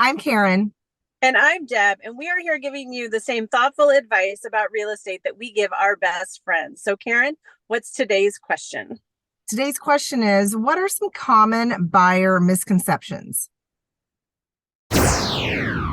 I'm Karen. And I'm Deb, and we are here giving you the same thoughtful advice about real estate that we give our best friends. So, Karen, what's today's question? Today's question is, what are some common buyer misconceptions? Karen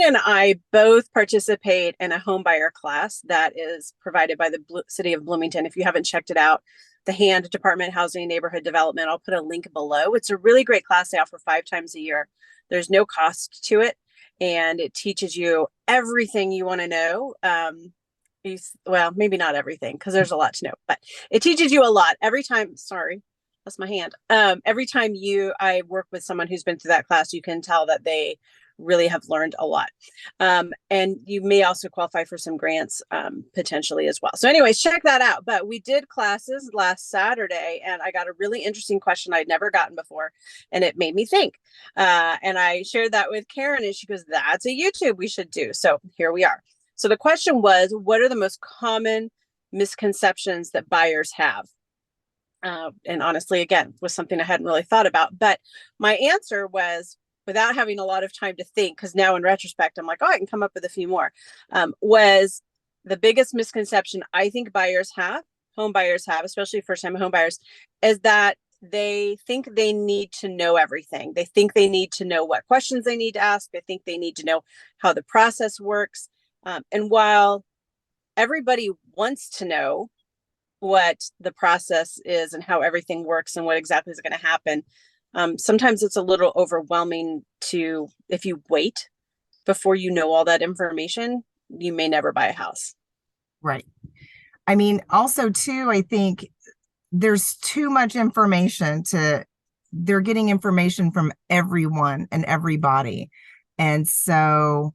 and I both participate in a home buyer class that is provided by the city of Bloomington. If you haven't checked it out, the HAND Department Housing and Neighborhood Development, I'll put a link below. It's a really great class they offer 5 times a year. There's no cost to it, and it teaches you everything you want to know. Well, maybe not everything because there's a lot to know, but it teaches you a lot every time. Sorry, that's my hand. Every time I work with someone who's been through that class, you can tell that they really have learned a lot. And you may also qualify for some grants potentially as well. So anyways, check that out. But we did classes last Saturday and I got a really interesting question I'd never gotten before. And it made me think. And I shared that with Karen and she goes, that's a YouTube we should do. So here we are. So the question was, what are the most common misconceptions that buyers have? And honestly, again, was something I hadn't really thought about. But my answer was, without having a lot of time to think, because now in retrospect, I'm like, oh, I can come up with a few more, was the biggest misconception I think home buyers have, especially first-time home buyers, is that they think they need to know everything. They think they need to know what questions they need to ask. They think they need to know how the process works. And while everybody wants to know what the process is and how everything works and what exactly is going to happen, sometimes it's a little overwhelming if you wait before you know all that information, you may never buy a house. Right. I mean, also too, I think there's too much information they're getting information from everyone and everybody. And so,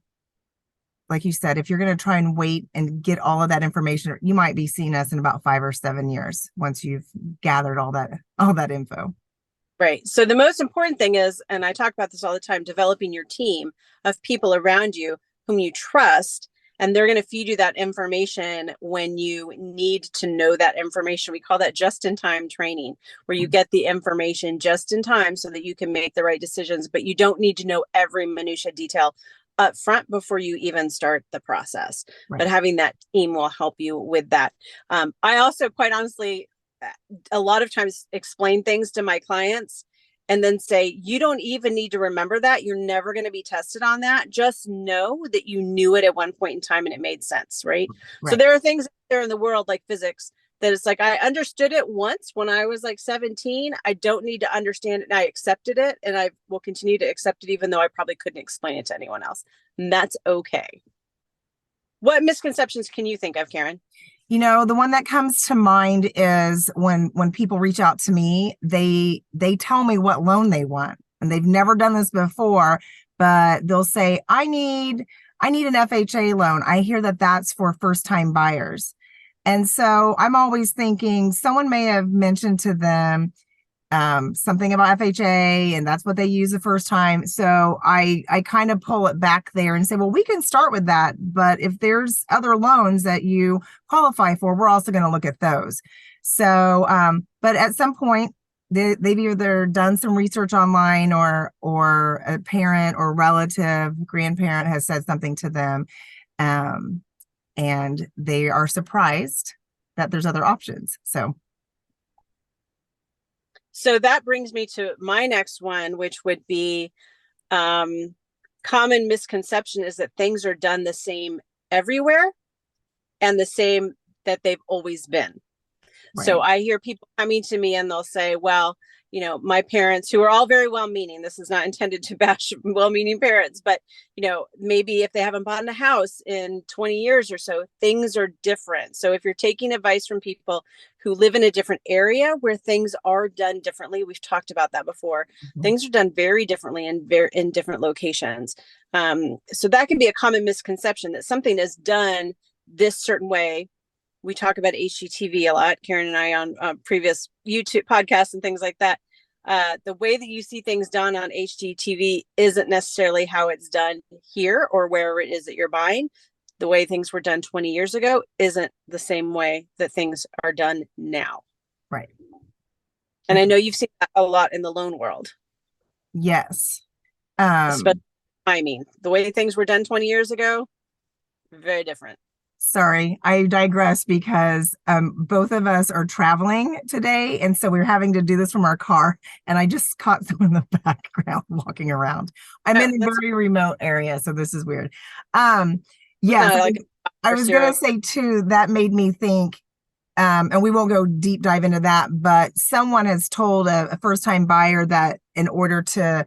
like you said, if you're going to try and wait and get all of that information, you might be seeing us in about 5 or 7 years once you've gathered all that info. Right. So the most important thing is, and I talk about this all the time, developing your team of people around you whom you trust, and they're going to feed you that information when you need to know that information. We call that just-in-time training, where you get the information just in time so that you can make the right decisions, but you don't need to know every minutia detail up front before you even start the process. Right. But having that team will help you with that. I also, quite honestly, a lot of times explain things to my clients and then say, you don't even need to remember that. You're never going to be tested on that. Just know that you knew it at one point in time and it made sense, right? So there are things there in the world like physics that it's like, I understood it once when I was like 17. I don't need to understand it. And I accepted it and I will continue to accept it, even though I probably couldn't explain it to anyone else. And that's okay. What misconceptions can you think of, Karen? The one that comes to mind is when people reach out to me, they tell me what loan they want, and they've never done this before, but they'll say, I need an FHA loan. I hear that that's for first-time buyers. And so I'm always thinking someone may have mentioned to them something about FHA, and that's what they use the first time. So I kind of pull it back there and say, well, we can start with that, but if there's other loans that you qualify for, we're also going to look at those. So, but at some point, they've either done some research online or a parent or relative, grandparent has said something to them, and they are surprised that there's other options. So that brings me to my next one, which would be common misconception is that things are done the same everywhere and the same that they've always been. Right. So I hear people coming to me and they'll say, well, my parents, who are all very well-meaning, this is not intended to bash well-meaning parents, but, maybe if they haven't bought a house in 20 years or so, things are different. So if you're taking advice from people who live in a different area where things are done differently, we've talked about that before, things are done very differently in different locations. So that can be a common misconception that something is done this certain way. We talk about HGTV a lot, Karen and I, on previous YouTube podcasts and things like that. The way that you see things done on HGTV isn't necessarily how it's done here or wherever it is that you're buying. The way things were done 20 years ago isn't the same way that things are done now. Right. And I know you've seen that a lot in the loan world. Yes. especially timing. The way things were done 20 years ago, very different. Sorry, I digress because both of us are traveling today. And so we're having to do this from our car. And I just caught someone in the background walking around. I'm in a That's very remote area, so this is weird. Yes, like I was going to say too, that made me think, and we won't go deep dive into that, but someone has told a first-time buyer that in order to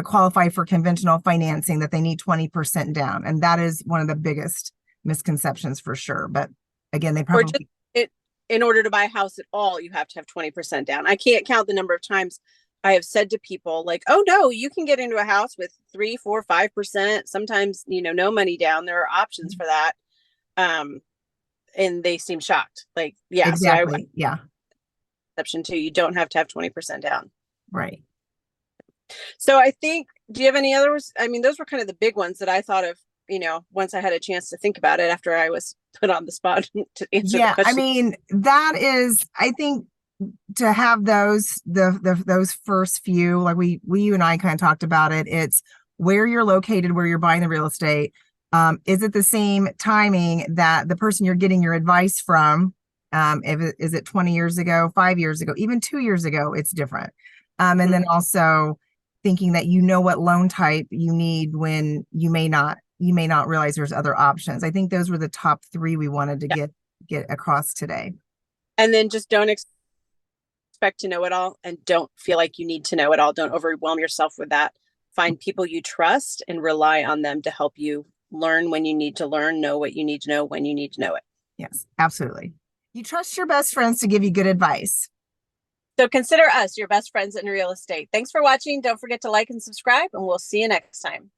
qualify for conventional financing, that they need 20% down. And that is one of the biggest misconceptions for sure. But again, they or just probably it in order to buy a house at all, you have to have 20% down. I can't count the number of times I have said to people like, oh no, you can get into a house with 3, 4, 5%, sometimes, no money down. There are options for that. And they seem shocked. Like, yeah, so I exactly. Yeah. exception too. You don't have to have 20% down. Right. So I think, do you have any others? I mean, those were kind of the big ones that I thought of, once I had a chance to think about it after I was put on the spot to answer the Yeah. I question. mean, that is, I think to have those, those first few, like you and I kind of talked about it. It's where you're located, where you're buying the real estate. Is it the same timing that the person you're getting your advice from? Is it 20 years ago, 5 years ago, even 2 years ago? It's different. And then also thinking that you know what loan type you need when you may not realize there's other options. I think those were the top three we wanted to get across today. And then just don't expect to know it all and don't feel like you need to know it all. Don't overwhelm yourself with that. Find people you trust and rely on them to help you learn when you need to learn, know what you need to know when you need to know it. Yes, absolutely. You trust your best friends to give you good advice. So consider us your best friends in real estate. Thanks for watching. Don't forget to like and subscribe, and we'll see you next time.